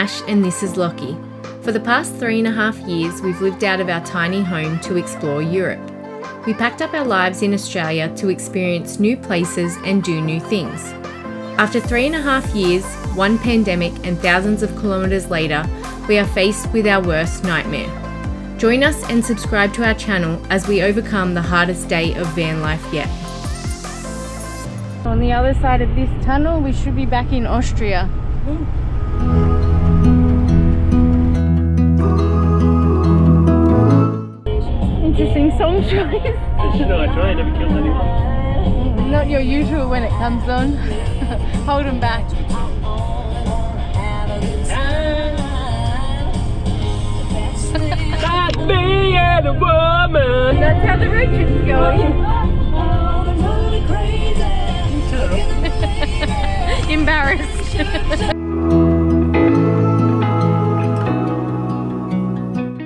Ash and this is Lockie. For the past 3.5 years, we've lived out of our tiny home to explore Europe. We packed up our lives in Australia to experience new places and do new things. After 3.5 years, one pandemic and thousands of kilometres later, we are faced with our worst nightmare. Join us and subscribe to our channel as we overcome the hardest day of van life yet. On the other side of this tunnel, we should be back in Austria. Interesting song choice. Should I try? I never killed anyone. Not your usual when it comes on. Hold them back. Like me and a woman. That's how the road trip's going. Embarrassed.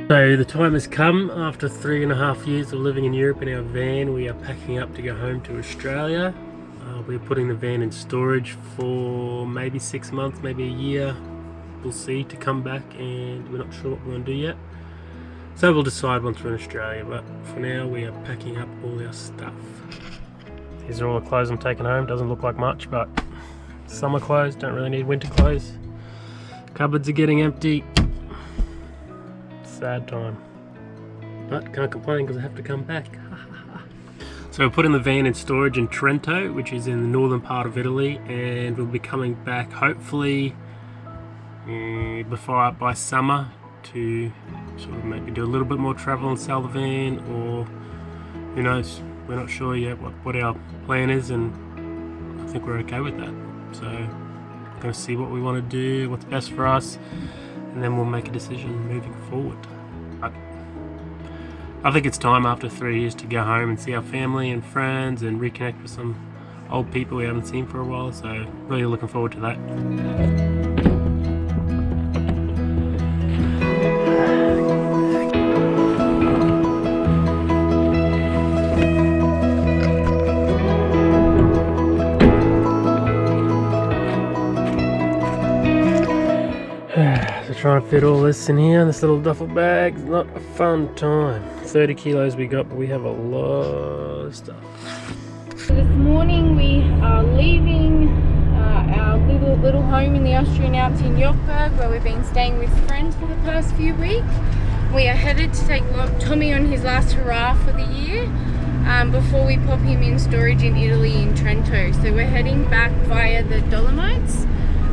So the time has come. After 3.5 years of living in Europe in our van, we are packing up to go home to Australia. We're putting the van in storage for maybe 6 months, maybe a year. We'll see, to come back, and we're not sure what we're going to do yet. So we'll decide once we're in Australia, but for now we are packing up all our stuff. These are all the clothes I'm taking home. Doesn't look like much, but summer clothes, don't really need winter clothes. Cupboards are getting empty. Sad time, but can't complain because I have to come back. So we're putting the van in storage in Trento, which is in the northern part of Italy, and we'll be coming back hopefully by summer to sort of maybe do a little bit more travel and sell the van, or who knows, we're not sure yet what our plan is, and I think we're okay with that. So we're going to see what we want to do, what's best for us, and then we'll make a decision moving forward. But I think it's time after 3 years to go home and see our family and friends and reconnect with some old people we haven't seen for a while, so really looking forward to that. Trying to fit all this in here, this little duffel bag, is not a fun time. 30 kilos we got, but we have a lot of stuff. This morning we are leaving our little home in the Austrian Alps in Jochberg, where we've been staying with friends for the past few weeks. We are headed to take Tommy on his last hurrah for the year before we pop him in storage in Italy in Trento. So we're heading back via the Dolomites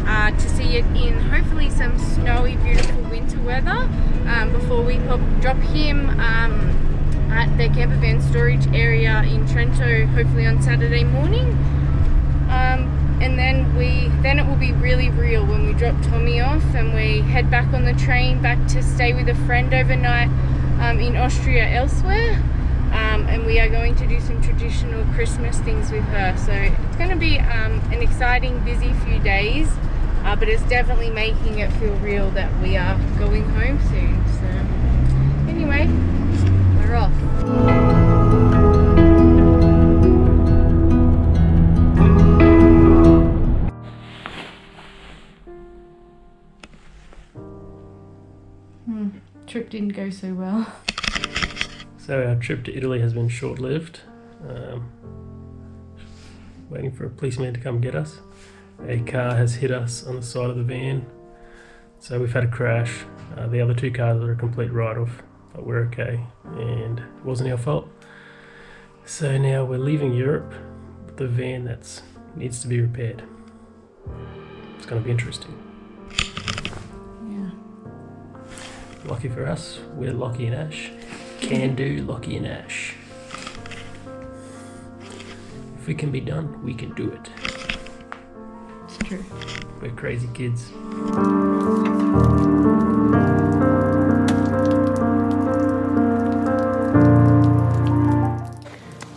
to see it in hopefully some snowy, beautiful winter weather before we drop him at the camper van storage area in Trento, hopefully on Saturday morning. And then it will be really real when we drop Tommy off and we head back on the train back to stay with a friend overnight in Austria elsewhere. And we are going to do some traditional Christmas things with her. So it's going to be an exciting, busy few days. But it's definitely making it feel real that we are going home soon. So anyway, we're off. Trip didn't go so well. So our trip to Italy has been short-lived. Waiting for a policeman to come get us. A car has hit us on the side of the van, so we've had a crash. The other two cars are a complete write-off, but we're okay, and it wasn't our fault. So now we're leaving Europe with the van that needs to be repaired. It's going to be interesting. Yeah. Lucky for us, we're Lockie and Ash. Can do Lockie and Ash. If it can be done, we can do it. True. We're crazy kids.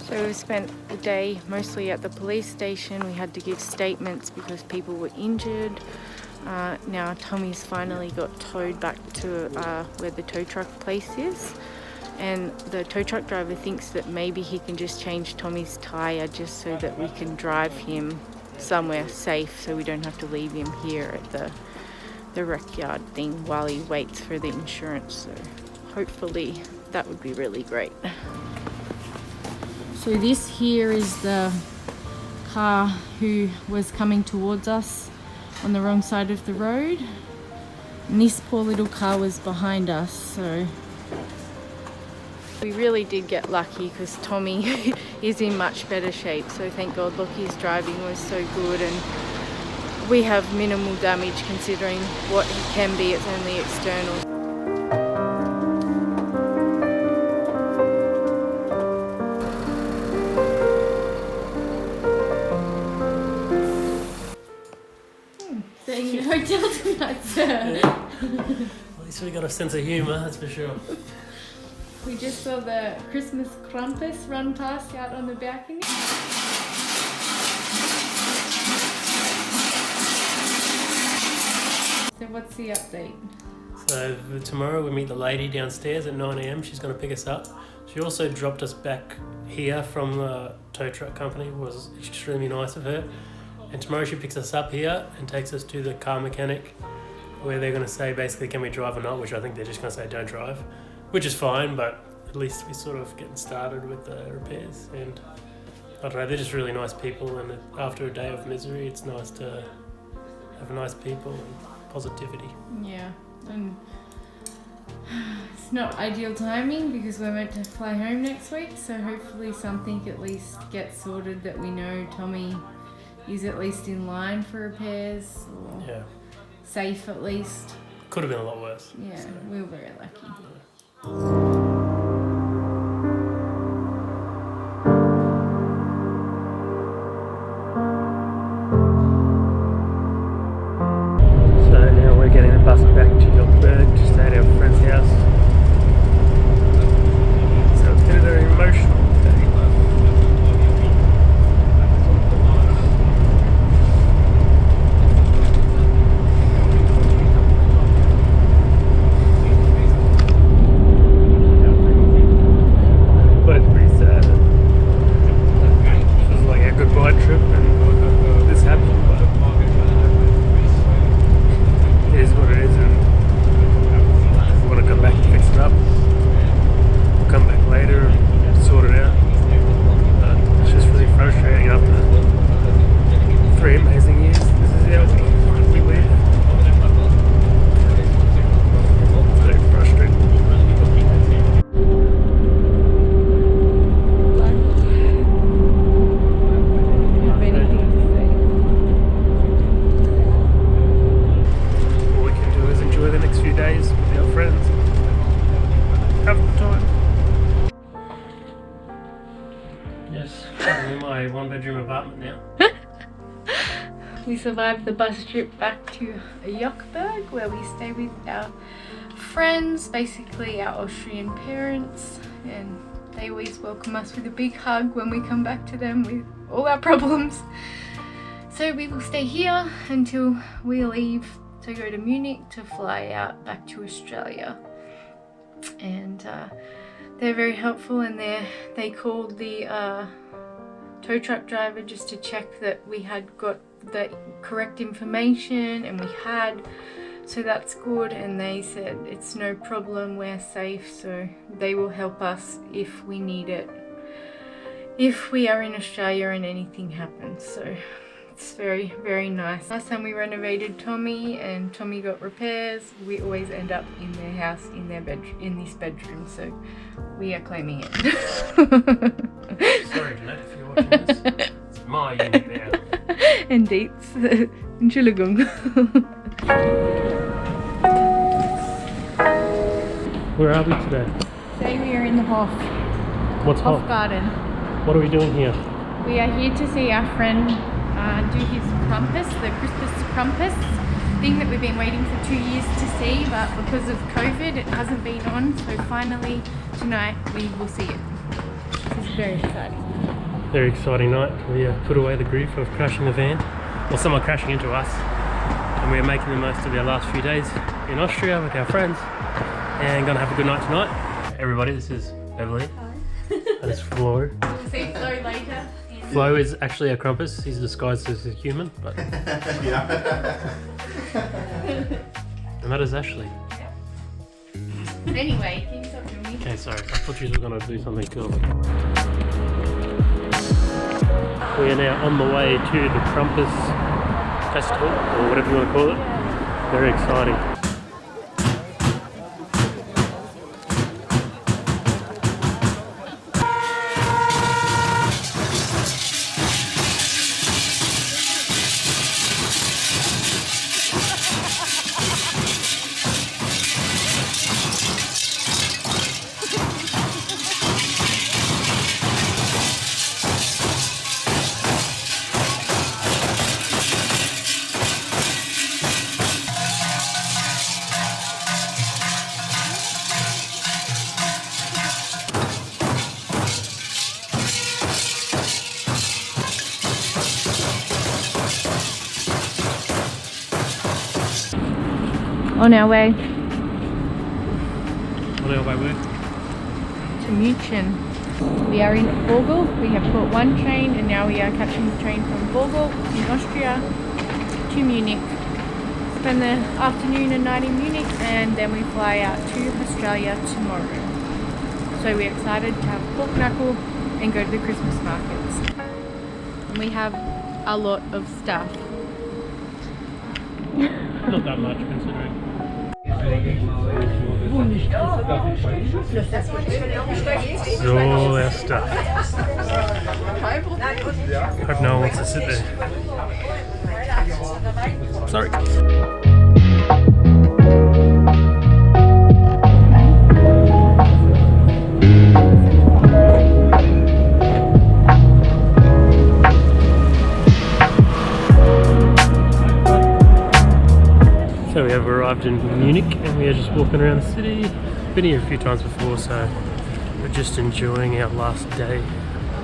So we spent the day mostly at the police station. We had to give statements because people were injured. Now Tommy's finally got towed back to where the tow truck place is. And the tow truck driver thinks that maybe he can just change Tommy's tyre just so that we can drive him somewhere safe, so we don't have to leave him here at the the rec yard thing while he waits for the insurance. So hopefully that would be really great. So this here is the car who was coming towards us on the wrong side of the road. And this poor little car was behind us, so we really did get lucky because Tommy is in much better shape. So thank God Lockie's driving was so good, and we have minimal damage considering what he can be. It's only external. Staying in a hotel tonight, sir. At least we got a sense of humour, that's for sure. We just saw the Christmas Krampus run past out on the balcony. So what's the update? So tomorrow we meet the lady downstairs at 9 AM. She's going to pick us up. She also dropped us back here from the tow truck company. It was extremely nice of her. And tomorrow she picks us up here and takes us to the car mechanic, where they're going to say basically can we drive or not, which I think they're just going to say don't drive, which is fine, but at least we're sort of getting started with the repairs. And I don't know, they're just really nice people, and after a day of misery it's nice to have nice people and positivity. Yeah, and it's not ideal timing because we're meant to fly home next week, so hopefully something at least gets sorted that we know Tommy is at least in line for repairs, or safe at least. Could have been a lot worse. Yeah, so we were very lucky. So now we're getting the bus back to Yorkburg, just at our friend's house. So it's been a very emotional day. One-bedroom apartment now. We survived the bus trip back to Yorkburg, where we stay with our friends, basically our Austrian parents, and they always welcome us with a big hug when we come back to them with all our problems. So we will stay here until we leave to go to Munich to fly out back to Australia. And they're very helpful, and they called the tow truck driver just to check that we had got the correct information, and we had, so that's good. And they said it's no problem, we're safe, so they will help us if we need it, if we are in Australia and anything happens. So it's very, very nice. Last time we renovated Tommy and Tommy got repairs, we always end up in their house, in their bedroom, in this bedroom, so we are claiming it. Sorry, Jeanette, if you're watching this. It's my unit now. And dates. Entschuldigung. Where are we today? Today we are in the Hof. What's Hof? Garden. What are we doing here? We are here to see our friend do his Krampus, the Christmas Krampus thing that we've been waiting for 2 years to see, but because of COVID it hasn't been on, so finally tonight we will see it. This is very exciting. Very exciting night. We put away the grief of crashing the van, or someone crashing into us, and we are making the most of our last few days in Austria with our friends, and gonna have a good night tonight. Everybody, this is Beverly. Hi. That is Flo. We'll see Flo later. Flo is actually a Krampus. He's disguised as a human, but And that is Ashley. Anyway, keep talking to me. Okay, sorry. I thought you were going to do something cool. We are now on the way to the Krampus Festival, or whatever you want to call it. Very exciting. On our way On our way where? to München. We are in Vogel. We have caught one train and now we are catching the train from Vogel in Austria to Munich. Spend the afternoon and night in Munich and then we fly out to Australia tomorrow. So we're excited to have pork knuckle and go to the Christmas markets. And we have a lot of stuff. Not that much considering. All our stuff. Hope no one wants to sit there. Sorry. So we have arrived in Munich and we are just walking around the city. Been here a few times before, so we're just enjoying our last day.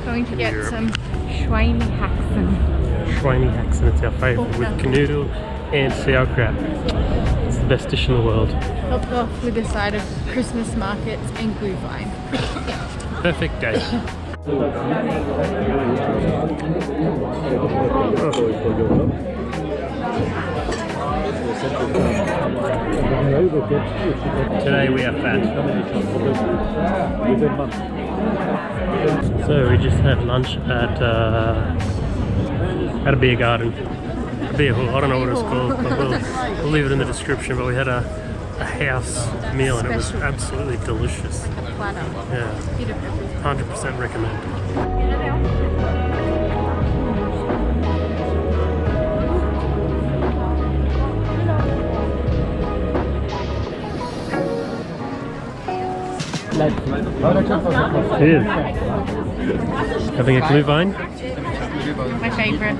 Going to get Europe. some Schweinehaxen. Schweinehaxen, it's our favourite with canoodle and sauerkraut. It's the best dish in the world. Topped off with a side of Christmas markets and Glühwein. Perfect day. Today we are fat. So we just had lunch at a beer garden. A beer hall, I don't know what it's called, but we'll leave it in the description. But we had a house meal and it was absolutely delicious. A platter. Yeah, Bit of everything. 100% recommend. Cheers. Having a Glühwein? My favourite.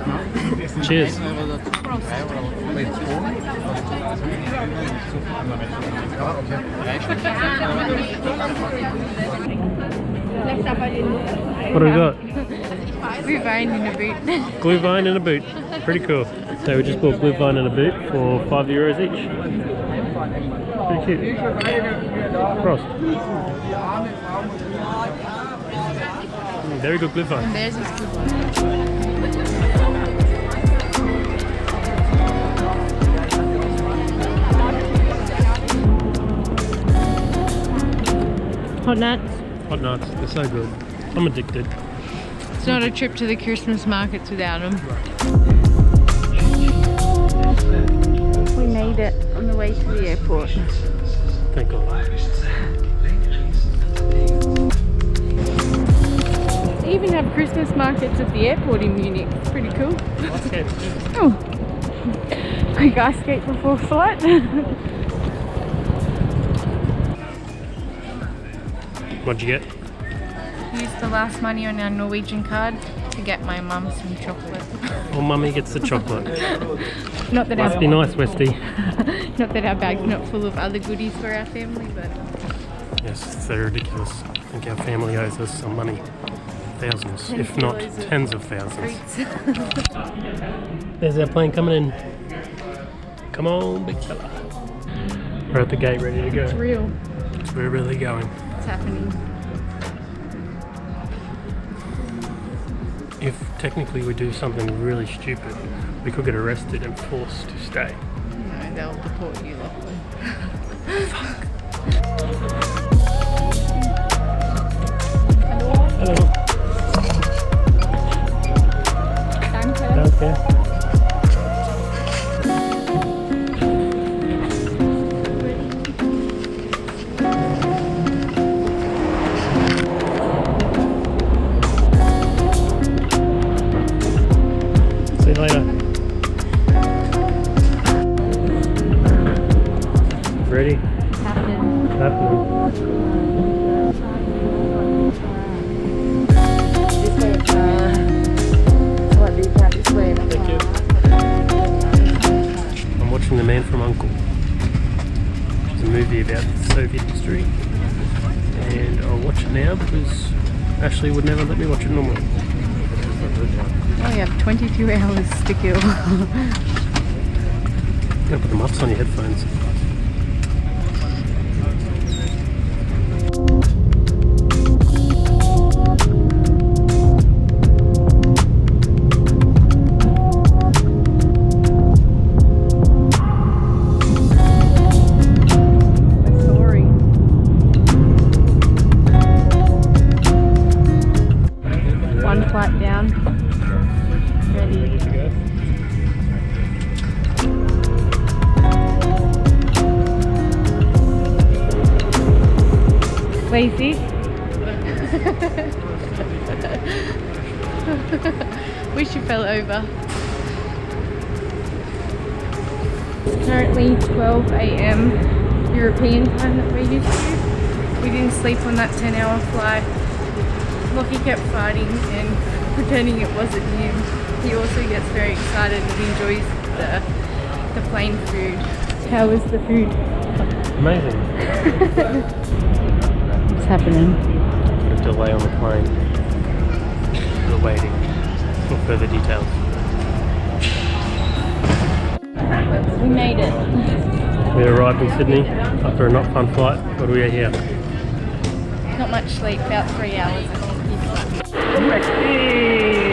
Cheers. What do we got? Glühwein in a boot. Glühwein in a boot. Pretty cool. So we just bought Glühwein in a boot for €5 each. Pretty cute. Frost. Very good Glühwein. And theirs is Glühwein. Hot nuts. Hot nuts. They're so good. I'm addicted. It's not a trip to the Christmas markets without them. We made it on the way to the airport. Thank God. They even have Christmas markets at the airport in Munich. It's pretty cool. Okay. Oh, quick ice skate before flight. What'd you get? Used the last money on our Norwegian card to get my mum some chocolate. Well, Mummy gets the chocolate. Not that Must be nice, Westy. not that our bag's not full of other goodies for our family, but Yes, it's so ridiculous. I think our family owes us some money. Thousands, $10 if not of tens of thousands. treats. There's our plane coming in. Come on, big fella. We're at the gate ready to go. It's real. We're really going. It's happening. If technically we do something really stupid, we could get arrested and forced to stay. No, point they'll deport you, Lachlan. Hello. Danke. Okay. See you later. Ready? Happening. Happening. This way, what do you count this way? Thank you. I'm watching The Man from U.N.C.L.E., which is a movie about Soviet history, and I'll watch it now because Ashley would never let me watch it normally. Oh, you have 22 hours to kill. You gotta put the muffs on your headphones. Sorry. One flight down. Ready. Lazy. Wish you fell over. It's currently 12 AM European time that we're used to. We didn't sleep on that 10-hour flight. Lockie kept fighting and pretending it wasn't him. He also gets very excited and enjoys the plane food. How was the food? Amazing. What's happening? A delay on the plane. We're waiting for further details. We made it. We arrived in Sydney after a not fun flight, but we are here. Not much sleep, about 3 hours I think. Hey!